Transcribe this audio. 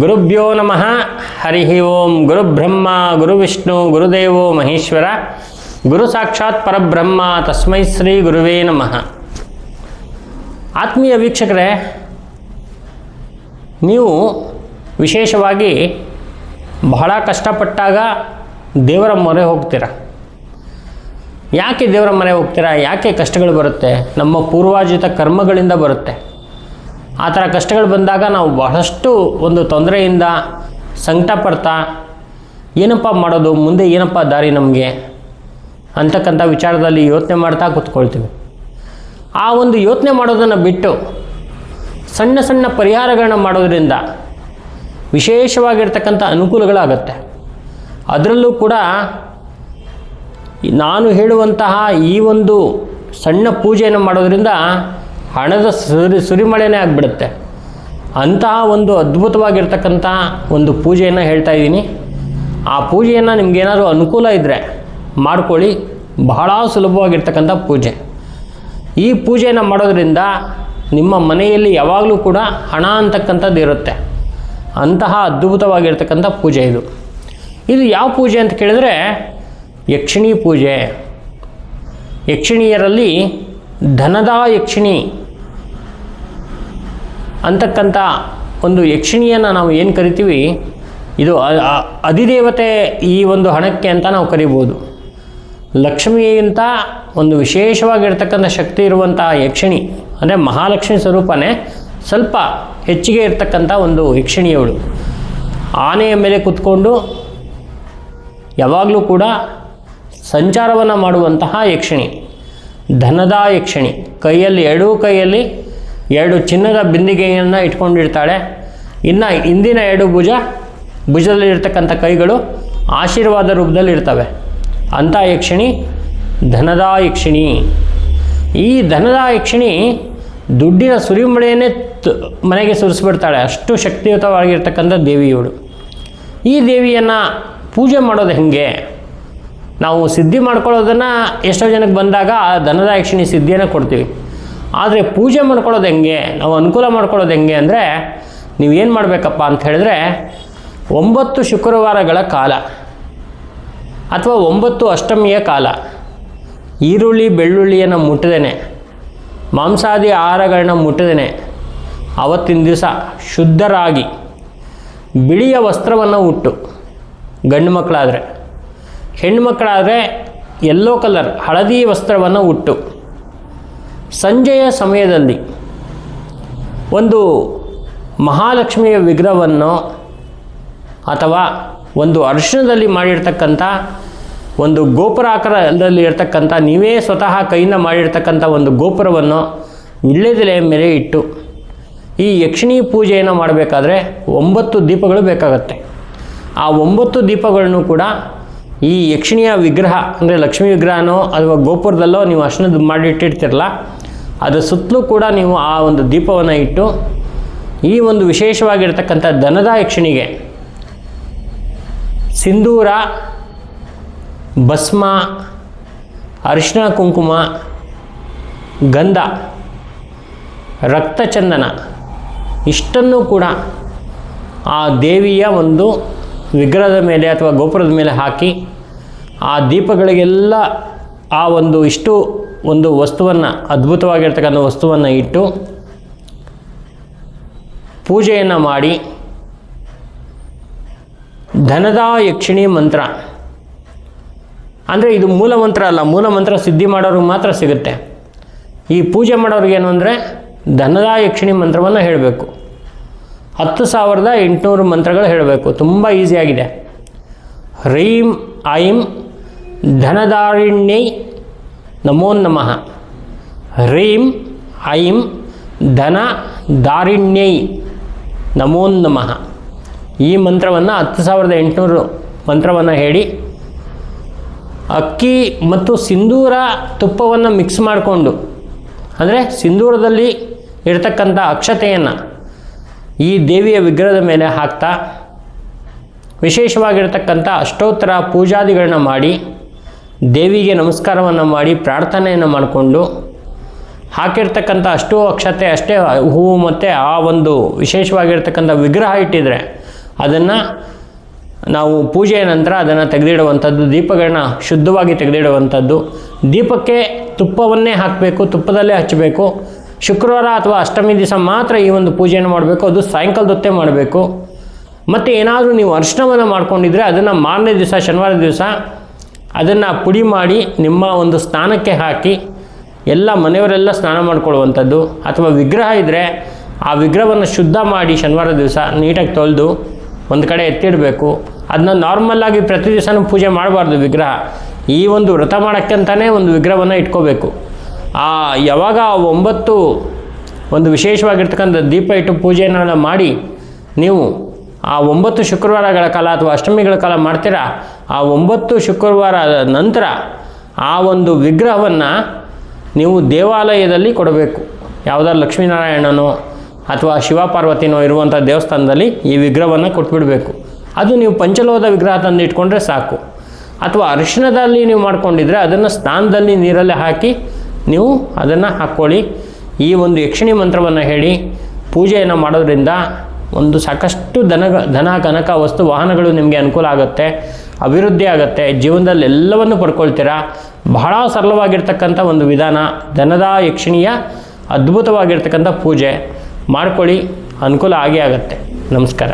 ಗುರುಭ್ಯೋ ನಮಃ. ಹರಿ ಓಂ. ಗುರುಬ್ರಹ್ಮ ಗುರುವಿಷ್ಣು ಗುರುದೇವೋ ಮಹೇಶ್ವರ. ಗುರು ಸಾಕ್ಷಾತ್ ಪರಬ್ರಹ್ಮ ತಸ್ಮೈ ಶ್ರೀ ಗುರುವೇ ನಮಃ. ಆತ್ಮೀಯ ವೀಕ್ಷಕರೇ, ನೀವು ವಿಶೇಷವಾಗಿ ಬಹಳ ಕಷ್ಟಪಟ್ಟಾಗ ದೇವರ ಮೊರೆ ಹೋಗ್ತೀರ. ಯಾಕೆ ದೇವರ ಮೊರೆ ಹೋಗ್ತೀರಾ? ಯಾಕೆ ಕಷ್ಟಗಳು ಬರುತ್ತೆ? ನಮ್ಮ ಪೂರ್ವಾರ್ಜಿತ ಕರ್ಮಗಳಿಂದ ಬರುತ್ತೆ. ಆ ಥರ ಕಷ್ಟಗಳು ಬಂದಾಗ ನಾವು ಬಹಳಷ್ಟು ಒಂದು ತೊಂದರೆಯಿಂದ ಸಂಕಟ ಪಡ್ತಾ ಏನಪ್ಪ ಮಾಡೋದು, ಮುಂದೆ ಏನಪ್ಪ ದಾರಿ ನಮಗೆ ಅಂತಕ್ಕಂಥ ವಿಚಾರದಲ್ಲಿ ಯೋಚನೆ ಮಾಡ್ತಾ ಕೂತ್ಕೊಳ್ತೀವಿ. ಆ ಒಂದು ಯೋಚನೆ ಮಾಡೋದನ್ನು ಬಿಟ್ಟು ಸಣ್ಣ ಸಣ್ಣ ಪರಿಹಾರಗಳನ್ನ ಮಾಡೋದ್ರಿಂದ ವಿಶೇಷವಾಗಿರ್ತಕ್ಕಂಥ ಅನುಕೂಲಗಳಾಗತ್ತೆ. ಅದರಲ್ಲೂ ಕೂಡ ನಾನು ಹೇಳುವಂತಹ ಈ ಒಂದು ಸಣ್ಣ ಪೂಜೆಯನ್ನು ಮಾಡೋದ್ರಿಂದ ಹಣದ ಸುರಿಮಳೆನೇ ಆಗಿಬಿಡುತ್ತೆ. ಅಂತಹ ಒಂದು ಅದ್ಭುತವಾಗಿರ್ತಕ್ಕಂಥ ಒಂದು ಪೂಜೆಯನ್ನು ಹೇಳ್ತಾ ಇದ್ದೀನಿ. ಆ ಪೂಜೆಯನ್ನು ನಿಮಗೇನಾದರೂ ಅನುಕೂಲ ಇದ್ದರೆ ಮಾಡ್ಕೊಳ್ಳಿ. ಬಹಳ ಸುಲಭವಾಗಿರ್ತಕ್ಕಂಥ ಪೂಜೆ. ಈ ಪೂಜೆಯನ್ನು ಮಾಡೋದ್ರಿಂದ ನಿಮ್ಮ ಮನೆಯಲ್ಲಿ ಯಾವಾಗಲೂ ಕೂಡ ಹಣ ಅಂತಕ್ಕಂಥದ್ದು ಇರುತ್ತೆ. ಅಂತಹ ಅದ್ಭುತವಾಗಿರ್ತಕ್ಕಂಥ ಪೂಜೆ ಇದು. ಇದು ಯಾವ ಪೂಜೆ ಅಂತ ಕೇಳಿದ್ರೆ ಯಕ್ಷಿಣಿ ಪೂಜೆ. ಯಕ್ಷಿಣಿಯರಲ್ಲಿ ಧನದ ಯಕ್ಷಿಣಿ ಅಂತಕ್ಕಂಥ ಒಂದು ಯಕ್ಷಿಣಿಯನ್ನು ನಾವು ಏನು ಕರಿತೀವಿ, ಇದು ಅಧಿದೇವತೆ ಈ ಒಂದು ಹಣಕ್ಕೆ ಅಂತ ನಾವು ಕರಿಬೋದು. ಲಕ್ಷ್ಮಿಗಿಂತ ಒಂದು ವಿಶೇಷವಾಗಿರ್ತಕ್ಕಂಥ ಶಕ್ತಿ ಇರುವಂಥ ಯಕ್ಷಿಣಿ ಅಂದರೆ ಮಹಾಲಕ್ಷ್ಮಿ ಸ್ವರೂಪನೇ ಸ್ವಲ್ಪ ಹೆಚ್ಚಿಗೆ ಇರ್ತಕ್ಕಂಥ ಒಂದು ಯಕ್ಷಿಣಿಯವಳು. ಆನೆಯ ಮೇಲೆ ಕೂತ್ಕೊಂಡು ಯಾವಾಗಲೂ ಕೂಡ ಸಂಚಾರವನ್ನು ಮಾಡುವಂತಹ ಯಕ್ಷಿಣಿ, ಧನದ ಯಕ್ಷಿಣಿ. ಎರಡೂ ಕೈಯಲ್ಲಿ 2 ಚಿನ್ನದ ಬಿಂದಿಗೆಯನ್ನು ಇಟ್ಕೊಂಡಿರ್ತಾಳೆ. ಇನ್ನು ಹಿಂದಿನ 2 ಭುಜದಲ್ಲಿರ್ತಕ್ಕಂಥ ಕೈಗಳು ಆಶೀರ್ವಾದ ರೂಪದಲ್ಲಿ ಇರ್ತವೆ. ಅಂಥ ಯಕ್ಷಿಣಿ ಧನದ ಯಕ್ಷಿಣಿ. ಈ ಧನದ ಯಕ್ಷಿಣಿ ದುಡ್ಡಿನ ಸುರಿಮಳೆಯನ್ನೇ ಮನೆಗೆ ಸುರಿಸ್ಬಿಡ್ತಾಳೆ. ಅಷ್ಟು ಶಕ್ತಿಯುತವಾಗಿರ್ತಕ್ಕಂಥ ದೇವಿಯವಳು. ಈ ದೇವಿಯನ್ನು ಪೂಜೆ ಮಾಡೋದು ಹೇಗೆ? ನಾವು ಸಿದ್ಧಿ ಮಾಡ್ಕೊಳ್ಳೋದನ್ನು ಎಷ್ಟೋ ಜನಕ್ಕೆ ಬಂದಾಗ ಆ ಧನದ ಯಕ್ಷಿಣಿ ಸಿದ್ಧಿಯನ್ನು ಕೊಡ್ತೀವಿ. ಆದರೆ ಪೂಜೆ ಮಾಡ್ಕೊಳ್ಳೋದು ಹೆಂಗೆ, ನಾವು ಅನುಕೂಲ ಮಾಡ್ಕೊಳ್ಳೋದು ಹೆಂಗೆ ಅಂದರೆ ನೀವೇನು ಮಾಡಬೇಕಪ್ಪ ಅಂತ ಹೇಳಿದ್ರೆ 9 ಶುಕ್ರವಾರಗಳ ಕಾಲ ಅಥವಾ 9 ಅಷ್ಟಮಿಯ ಕಾಲ ಈರುಳ್ಳಿ ಬೆಳ್ಳುಳ್ಳಿಯನ್ನು ಮುಟ್ಟದೇನೆ, ಮಾಂಸಾದಿ ಆಹಾರಗಳನ್ನ ಮುಟ್ಟದೇನೆ ಆವತ್ತಿನ ದಿವಸ ಶುದ್ಧರಾಗಿ ಬಿಳಿಯ ವಸ್ತ್ರವನ್ನು ಉಟ್ಟು, ಗಂಡು ಮಕ್ಕಳಾದರೆ, ಹೆಣ್ಣುಮಕ್ಕಳಾದರೆ ಯೆಲ್ಲೋ ಕಲರ್ ಹಳದಿ ವಸ್ತ್ರವನ್ನು ಉಟ್ಟು, ಸಂಜೆಯ ಸಮಯದಲ್ಲಿ ಒಂದು ಮಹಾಲಕ್ಷ್ಮಿಯ ವಿಗ್ರಹವನ್ನು ಅಥವಾ ಒಂದು ಅರಿಶಿಣದಲ್ಲಿ ಮಾಡಿರ್ತಕ್ಕಂಥ ಒಂದು ಗೋಪುರ ಆಕಾರದಲ್ಲಿ ಇರ್ತಕ್ಕಂಥ, ನೀವೇ ಸ್ವತಃ ಕೈಯಿಂದ ಮಾಡಿರ್ತಕ್ಕಂಥ ಒಂದು ಗೋಪುರವನ್ನು ವಿಳ್ಯದೆಲೆಯ ಮೇಲೆ ಇಟ್ಟು ಈ ಯಕ್ಷಿಣಿ ಪೂಜೆಯನ್ನು ಮಾಡಬೇಕಾದ್ರೆ 9 ದೀಪಗಳು ಬೇಕಾಗತ್ತೆ. ಆ 9 ದೀಪಗಳನ್ನು ಕೂಡ ಈ ಯಕ್ಷಿಣಿಯ ವಿಗ್ರಹ ಅಂದರೆ ಲಕ್ಷ್ಮೀ ವಿಗ್ರಹನೋ ಅಥವಾ ಗೋಪುರದಲ್ಲೋ ನೀವು ಅರ್ಶಿಣದ ಮಾಡಿಟ್ಟಿರ್ತಿರಲ್ಲ, ಅದರ ಸುತ್ತಲೂ ಕೂಡ ನೀವು ಆ ಒಂದು ದೀಪವನ್ನು ಇಟ್ಟು ಈ ಒಂದು ವಿಶೇಷವಾಗಿರ್ತಕ್ಕಂಥ ಧನದ ಯಕ್ಷಿಣಿಗೆ ಸಿಂಧೂರ, ಭಸ್ಮ, ಅರಿಶಿಣ ಕುಂಕುಮ, ಗಂಧ, ರಕ್ತಚಂದನ ಇಷ್ಟನ್ನು ಕೂಡ ಆ ದೇವಿಯ ಒಂದು ವಿಗ್ರಹದ ಮೇಲೆ ಅಥವಾ ಗೋಪುರದ ಮೇಲೆ ಹಾಕಿ ಆ ದೀಪಗಳಿಗೆಲ್ಲ ಆ ಒಂದು ವಸ್ತುವನ್ನು, ಅದ್ಭುತವಾಗಿರ್ತಕ್ಕಂಥ ವಸ್ತುವನ್ನು ಇಟ್ಟು ಪೂಜೆಯನ್ನು ಮಾಡಿ ಧನದ ಯಕ್ಷಿಣಿ ಮಂತ್ರ ಅಂದರೆ ಇದು ಮೂಲ ಮಂತ್ರ ಅಲ್ಲ. ಮೂಲ ಮಂತ್ರ ಸಿದ್ಧಿ ಮಾಡೋರಿಗೆ ಮಾತ್ರ ಸಿಗುತ್ತೆ. ಈ ಪೂಜೆ ಮಾಡೋರಿಗೇನು ಅಂದರೆ ಧನದ ಯಕ್ಷಿಣಿ ಮಂತ್ರವನ್ನು ಹೇಳಬೇಕು. 10,800 ಮಂತ್ರಗಳು ಹೇಳಬೇಕು. ತುಂಬ ಈಸಿಯಾಗಿದೆ. ಹ್ರೀಂ ಐಂ ಧನದಾರಿಣ್ಯೈ ನಮೋ ನಮಃ. ಹ್ರೀಂ ಐಂ ಧನದಾರಿಣ್ಯೈ ನಮೋ ನಮಃ. ಈ ಮಂತ್ರವನ್ನು 10,800 ಮಂತ್ರವನ್ನು ಹೇಳಿ ಅಕ್ಕಿ ಮತ್ತು ಸಿಂಧೂರ ತುಪ್ಪವನ್ನು ಮಿಕ್ಸ್ ಮಾಡಿಕೊಂಡು, ಅಂದರೆ ಸಿಂಧೂರದಲ್ಲಿ ಇರತಕ್ಕಂಥ ಅಕ್ಷತೆಯನ್ನು ಈ ದೇವಿಯ ವಿಗ್ರಹದ ಮೇಲೆ ಹಾಕ್ತಾ ವಿಶೇಷವಾಗಿರ್ತಕ್ಕಂಥ ಅಷ್ಟೋತ್ತರ ಪೂಜಾದಿಗಳನ್ನ ಮಾಡಿ ದೇವಿಗೆ ನಮಸ್ಕಾರವನ್ನು ಮಾಡಿ ಪ್ರಾರ್ಥನೆಯನ್ನು ಮಾಡಿಕೊಂಡು ಹಾಕಿರ್ತಕ್ಕಂಥ ಅಷ್ಟು ಅಕ್ಷತೆ ಅಷ್ಟೇ ಹೂವು ಮತ್ತು ಆ ಒಂದು ವಿಶೇಷವಾಗಿರ್ತಕ್ಕಂಥ ವಿಗ್ರಹ ಇಟ್ಟಿದ್ರೆ ಅದನ್ನು ನಾವು ಪೂಜೆಯ ನಂತರ ಅದನ್ನು ತೆಗೆದಿಡುವಂಥದ್ದು, ದೀಪಗಳನ್ನ ಶುದ್ಧವಾಗಿ ತೆಗೆದಿಡುವಂಥದ್ದು. ದೀಪಕ್ಕೆ ತುಪ್ಪವನ್ನೇ ಹಾಕಬೇಕು, ತುಪ್ಪದಲ್ಲೇ ಹಚ್ಚಬೇಕು. ಶುಕ್ರವಾರ ಅಥವಾ ಅಷ್ಟಮಿ ದಿವಸ ಮಾತ್ರ ಈ ಒಂದು ಪೂಜೆಯನ್ನು ಮಾಡಬೇಕು, ಅದು ಸಾಯಂಕಾಲದೊತ್ತೇ ಮಾಡಬೇಕು. ಮತ್ತು ಏನಾದರೂ ನೀವು ಅರಿಶಿಣವನ್ನು ಮಾಡ್ಕೊಂಡಿದ್ರೆ ಅದನ್ನು ಮಾರನೇ ದಿವಸ, ಶನಿವಾರ ದಿವಸ ಅದನ್ನು ಪುಡಿ ಮಾಡಿ ನಿಮ್ಮ ಒಂದು ಸ್ನಾನಕ್ಕೆ ಹಾಕಿ ಎಲ್ಲ ಮನೆಯವರೆಲ್ಲ ಸ್ನಾನ ಮಾಡ್ಕೊಳ್ಳುವಂಥದ್ದು. ಅಥವಾ ವಿಗ್ರಹ ಇದ್ದರೆ ಆ ವಿಗ್ರಹವನ್ನು ಶುದ್ಧ ಮಾಡಿ ಶನಿವಾರ ದಿವಸ ನೀಟಾಗಿ ತೊಳೆದು ಒಂದು ಕಡೆ ಎತ್ತಿಡಬೇಕು. ಅದನ್ನ ನಾರ್ಮಲ್ಲಾಗಿ ಪ್ರತಿ ದಿವಸನೂ ಪೂಜೆ ಮಾಡಬಾರ್ದು. ವಿಗ್ರಹ ಈ ಒಂದು ವ್ರತ ಮಾಡೋಕ್ಕಂತಲೇ ಒಂದು ವಿಗ್ರಹವನ್ನು ಇಟ್ಕೋಬೇಕು. ಯಾವಾಗ 9 ಒಂದು ವಿಶೇಷವಾಗಿರ್ತಕ್ಕಂಥ ದೀಪ ಇಟ್ಟು ಪೂಜೆಯನ್ನು ಮಾಡಿ ನೀವು ಆ 9 ಶುಕ್ರವಾರಗಳ ಕಾಲ ಅಥವಾ ಅಷ್ಟಮಿಗಳ ಕಾಲ ಮಾಡ್ತೀರಾ, ಆ 9 ಶುಕ್ರವಾರ ನಂತರ ಆ ಒಂದು ವಿಗ್ರಹವನ್ನು ನೀವು ದೇವಾಲಯದಲ್ಲಿ ಕೊಡಬೇಕು. ಯಾವುದಾದ್ರು ಲಕ್ಷ್ಮೀನಾರಾಯಣನೋ ಅಥವಾ ಶಿವಪಾರ್ವತಿನೋ ಇರುವಂಥ ದೇವಸ್ಥಾನದಲ್ಲಿ ಈ ವಿಗ್ರಹವನ್ನು ಕೊಟ್ಬಿಡಬೇಕು. ಅದು ನೀವು ಪಂಚಲೋಹದ ವಿಗ್ರಹ ತಂದು ಇಟ್ಕೊಂಡ್ರೆ ಸಾಕು. ಅಥವಾ ಅರಿಶಿಣದಲ್ಲಿ ನೀವು ಮಾಡ್ಕೊಂಡಿದ್ರೆ ಅದನ್ನು ಸ್ನಾನದಲ್ಲಿ ನೀರಲ್ಲೇ ಹಾಕಿ ನೀವು ಅದನ್ನು ಹಾಕ್ಕೊಳ್ಳಿ. ಈ ಒಂದು ಯಕ್ಷಿಣಿ ಮಂತ್ರವನ್ನು ಹೇಳಿ ಪೂಜೆಯನ್ನು ಮಾಡೋದ್ರಿಂದ ಒಂದು ಸಾಕಷ್ಟು ಧನ ಕನಕ ವಸ್ತು ವಾಹನಗಳು ನಿಮಗೆ ಅನುಕೂಲ ಆಗುತ್ತೆ, ಅಭಿವೃದ್ಧಿ ಆಗುತ್ತೆ, ಜೀವನದಲ್ಲಿ ಎಲ್ಲವನ್ನು ಪಡ್ಕೊಳ್ತೀರಾ. ಬಹಳ ಸರಳವಾಗಿರ್ತಕ್ಕಂಥ ಒಂದು ವಿಧಾನ, ಧನದ ಯಕ್ಷಿಣಿಯ ಅದ್ಭುತವಾಗಿರ್ತಕ್ಕಂಥ ಪೂಜೆ ಮಾಡ್ಕೊಳ್ಳಿ, ಅನುಕೂಲ ಆಗೇ ಆಗುತ್ತೆ. ನಮಸ್ಕಾರ.